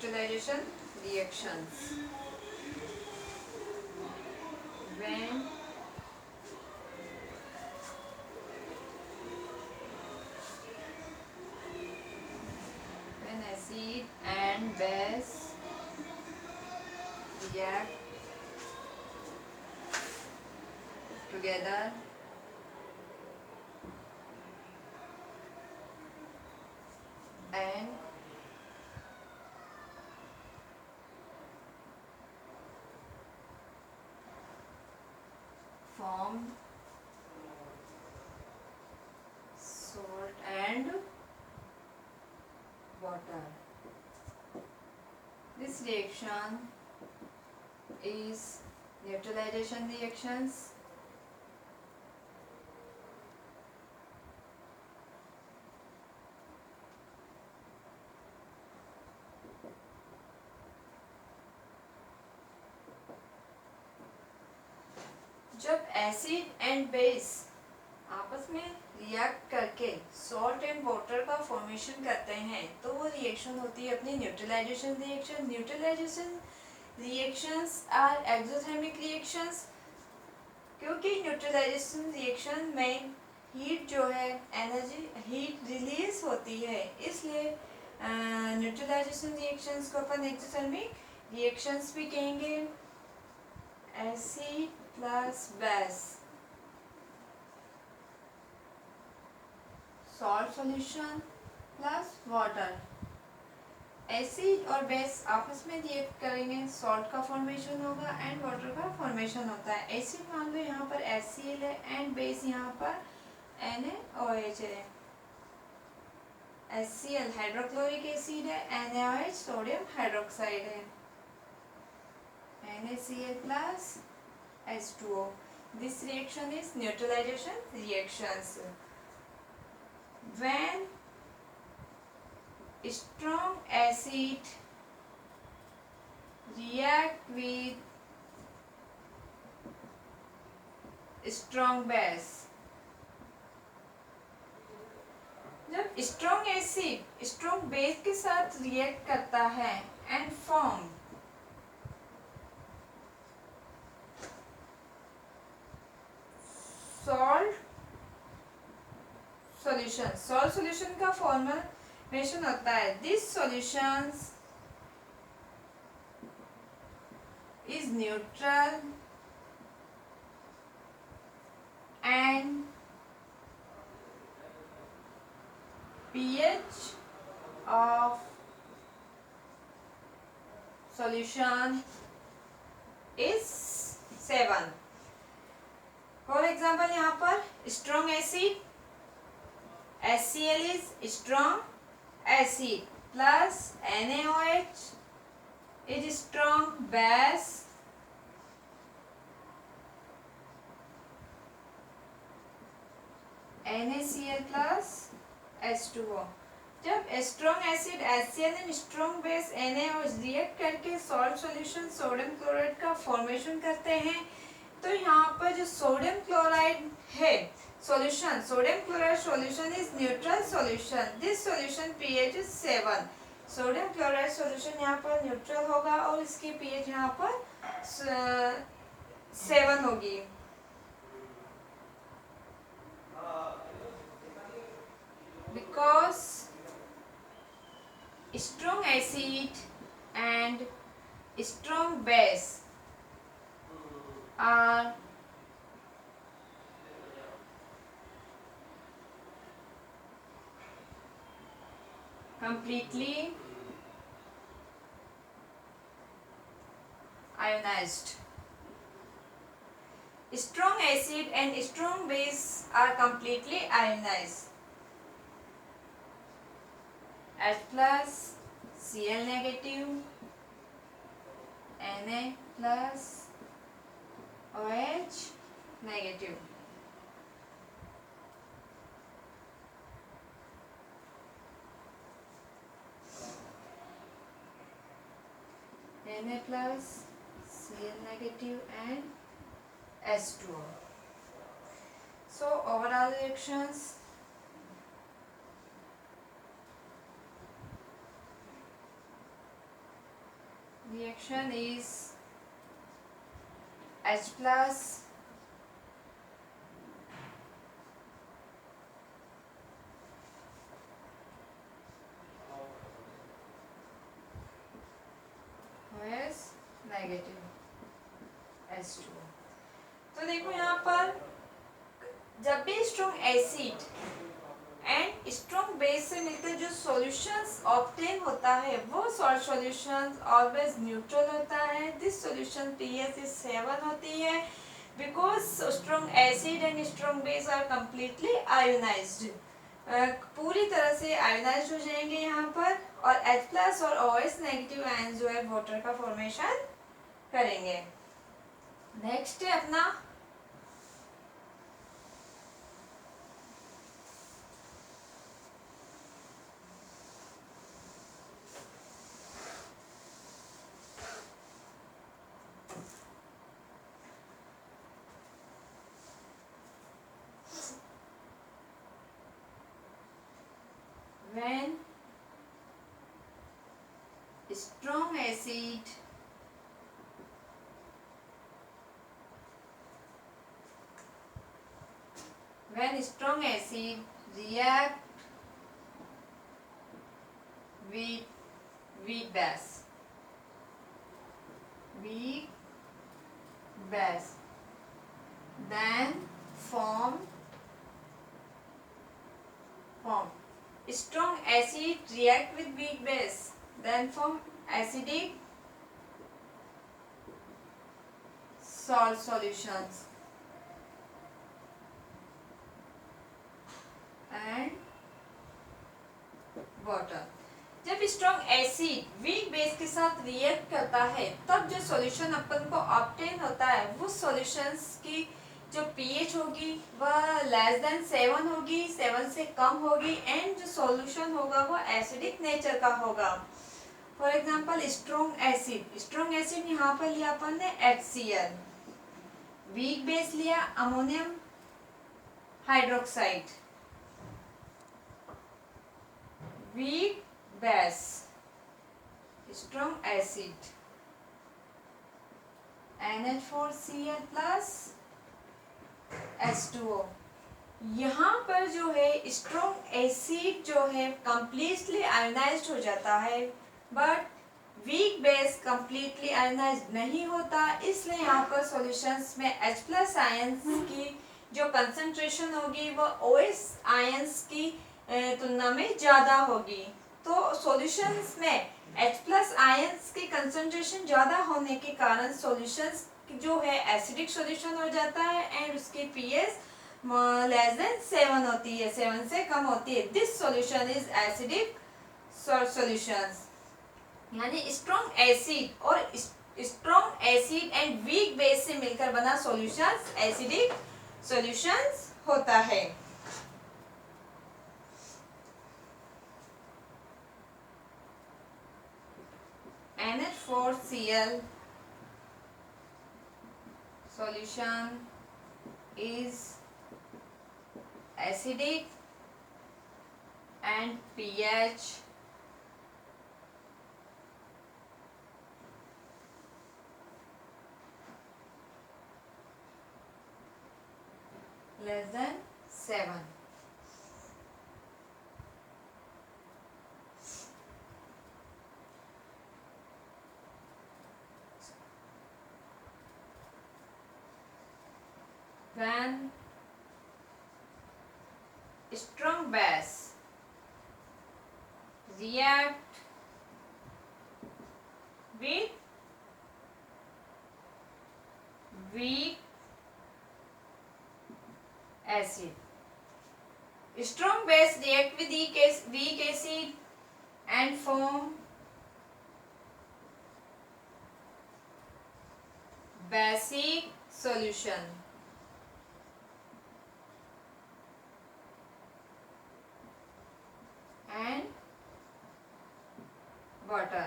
neutralization reactions. When acid and base react together, and form salt and water. This reaction is neutralization reactions. जब acid and base आपस में react करके salt and water का formation करते हैं तो वो रिएक्शन होती है अपनी neutralization reaction. Neutralization reactions are exothermic reactions, क्योंकि न्यूट्रलाइजेशन रिएक्शन में हीट जो है एनर्जी हीट रिलीज होती है, इसलिए न्यूट्रलाइजेशन रिएक्शंस को अपन एक्सोथर्मिक रिएक्शंस भी कहेंगे. Acid plus base, salt solution plus water. Acid और बेस आपस में रिएक्ट करेंगे, सॉल्ट का फॉर्मेशन होगा एंड वाटर का फॉर्मेशन होता है. एसिड मान लो यहाँ पर HCl है एंड बेस यहाँ पर NaOH है. HCl हाइड्रोक्लोरिक एसिड है, NaOH सोडियम हाइड्रोक्साइड है. NaCl plus H2O. This reaction is neutralization reactions. When strong acid react with strong base. जब strong acid strong base के साथ react करता है and form salt solution. Salt solution का formation होता है. This solutions is neutral and pH of solution is 7. For example यहाँ पर strong acid HCl is strong acid plus NaOH is strong base. NaCl plus H2O. जब strong acid HCl and strong base NaOH react करके salt solution sodium chloride का formation करते हैं, तो यहाँ पर जो सोडियम क्लोराइड है solution, sodium chloride solution is neutral solution. This solution pH is 7. Sodium chloride solution यहाँ पर न्यूट्रल होगा और इसकी pH यहाँ पर 7 होगी. Because strong acid and strong base are completely ionized. Strong acid and strong base are completely ionized. H plus Cl negative, Na plus OH negative. Na plus Cl negative and H2O. So overall reactions, reaction is H plus OS negative H2O। तो देखो यहाँ पर जब भी strong acid and strong base से मिलकर जो solutions obtain होता है वो सॉल्यूशंस ऑलवेज न्यूट्रल होता है। दिस सॉल्यूशन pH is 7 होती है because strong acid and strong base are completely ionized, पूरी तरह से आयोनाइज्ड हो जाएंगे यहाँ पर, और H प्लस और OS नेगेटिव आयन जो है वाटर का फॉर्मेशन करेंगे। नेक्स्ट है अपना when strong acid react with weak base then form strong acid react with weak base then form acidic salt solutions and water। जब स्ट्रॉन्ग एसिड वीक बेस के साथ react करता है तब जो सॉल्यूशन अपन को ऑब्टेन होता है वो सॉल्यूशंस की जो पीएच होगी वह लेस देन 7 होगी, 7 से कम होगी, एंड जो सॉल्यूशन होगा वो एसिडिक नेचर का होगा। फॉर एग्जांपल स्ट्रॉन्ग एसिड यहाँ पर लिया अपन ने HCl, वीक बेस लिया ammonium hydroxide, weak base strong acid NH4Cl plus H2O। यहाँ पर जो है स्ट्रॉन्ग एसिड जो है कंप्लीटली आयोनाइज्ड हो जाता है, but weak base completely ionised नहीं होता, इसलिए यहाँ पर सॉल्यूशंस में H प्लस आयंस की जो कंसंट्रेशन होगी वो OS आयंस की तुलना में ज़्यादा होगी। तो सॉल्यूशंस में H प्लस आयंस की कंसंट्रेशन ज़्यादा होने के कारण सॉल्यूशंस जो है एसिडिक सॉल्यूशन हो जाता है एंड उसकी pH लेस देन 7 होती है, 7 से कम होती है। This solution is acidic solutions. यानी स्ट्रॉन्ग एसिड और strong acid and weak base से मिलकर बना सॉल्यूशंस एसिडिक सॉल्यूशंस होता है। NH4Cl solution is acidic and pH less than 7. When strong base react with weak acid, strong base react with weak acid and form basic solution and water।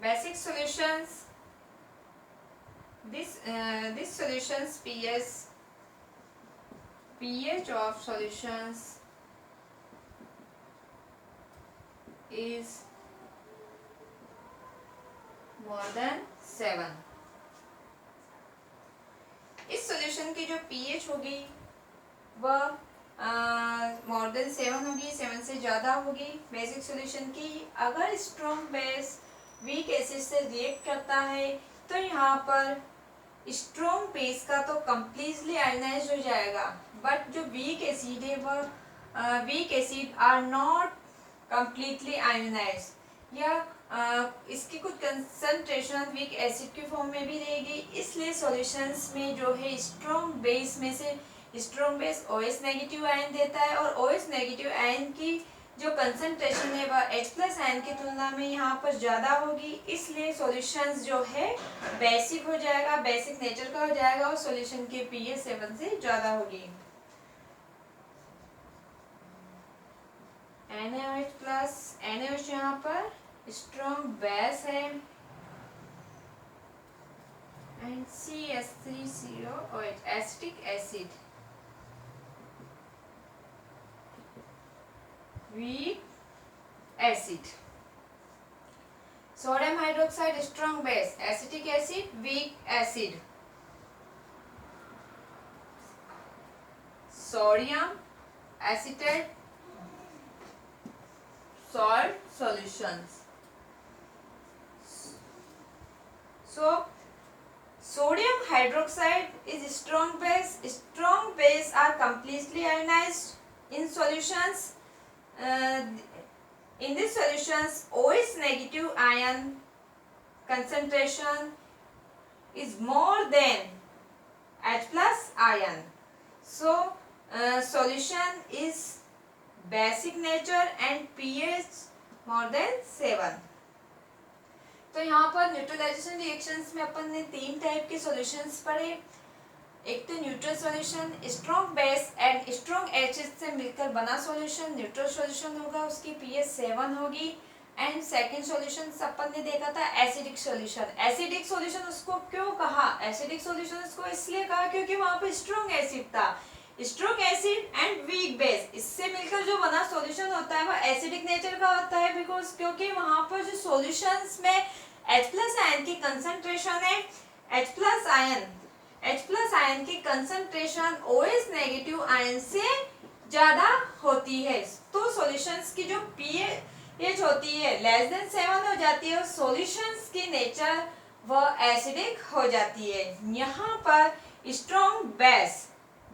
Basic solutions, this solutions pH of solutions is 7। इस solution की जो pH होगी वह (7) होगी, 7 से ज़्यादा होगी। Basic solution की अगर स्ट्रॉन्ग बेस वीक एसिड से रिएक्ट करता है तो यहाँ पर स्ट्रॉन्ग बेस का तो कम्प्लीटली आयनाइज हो जाएगा, बट जो वीक एसिड है वह weak acid are not completely ionise, या इसकी कुछ कंसंट्रेशन वीक एसिड के फॉर्म में भी रहेगी। इसलिए सॉल्यूशंस में जो है स्ट्रॉन्ग बेस में से strong base OH negative ion देता है, और OH नेगेटिव आयन की जो कंसंट्रेशन है वह H+ आयन की तुलना में यहाँ पर ज़्यादा होगी। इसलिए सॉल्यूशंस जो है बेसिक हो जाएगा, बेसिक नेचर का हो जाएगा, और सॉल्यूशन की pH 7 से ज़्यादा होगी। NaOH+, NaOH यहाँ पर स्ट्रॉन्ग बेस है, and CH3COOH acetic acid, weak acid. Sodium hydroxide strong base, acetic acid, weak acid. Sodium acetate salt solutions. So sodium hydroxide is strong base. Strong base are completely ionized in solutions. In these solutions, OH negative ion concentration is more than H+ ion. So solution is basic nature and pH more than 7। तो यहाँ पर neutralisation reactions में अपन ने 3 type के solutions पढ़े। एक तो neutral solution, strong base and strong acid से मिलकर बना सॉल्यूशन न्यूट्रल सॉल्यूशन होगा, उसकी pH 7 होगी। एंड सेकंड सॉल्यूशन अपन ने देखा था एसिडिक सॉल्यूशन। एसिडिक सॉल्यूशन उसको क्यों कहा? एसिडिक सॉल्यूशन उसको इसलिए कहा क्योंकि वहाँ पर स्ट्रॉन्ग एसिड था। Strong acid and weak base, इससे मिलकर जो बना सॉल्यूशन होता है वह एसिडिक नेचर का होता है, बिकॉज क्योंकि वहां पर जो सॉल्यूशंस में H+ आयन की कंसंट्रेशन है, H+ आयन की कंसंट्रेशन OH नेगेटिव आयन से ज्यादा होती है, तो सॉल्यूशंस की जो pH होती है <7 हो जाती है, और सॉल्यूशंस की नेचर वह एसिडिक हो जाती है। यहाँ पर strong base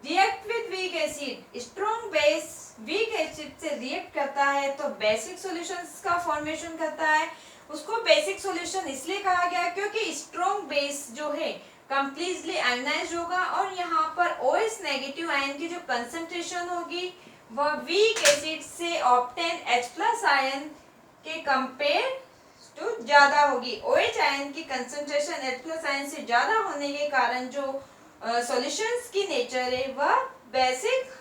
react with weak acid, strong base weak acid से रिएक्ट करता है तो बेसिक सॉल्यूशंस का फॉर्मेशन करता है। उसको बेसिक सॉल्यूशन इसलिए कहा गया क्योंकि स्ट्रॉन्ग बेस जो है कंप्लीटली आयनाइज्ड होगा, और यहाँ पर OH नेगेटिव आयन की जो कंसंट्रेशन होगी वह वीक एसिड से ऑब्टेन H+ आयन के कंपेयर टू ज्यादा होगी। OH आयन की कंसंट्रेशन H+ आयन से ज्यादा होने के कारण जो सॉल्यूशंस की नेचर है वह बेसिक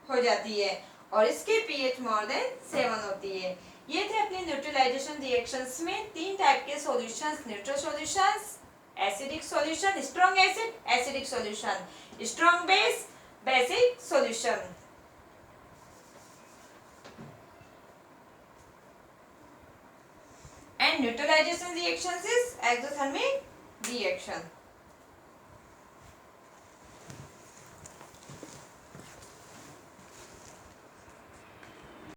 हो जाती है, और इसके pH मोर देन 7 होती है। ये थे अपने न्यूट्रलाइजेशन रिएक्शंस में 3 टाइप के solutions, neutral solutions, acidic solution, strong acid, acidic solution, strong base, basic solution. And neutralisation reactions is exothermic reaction.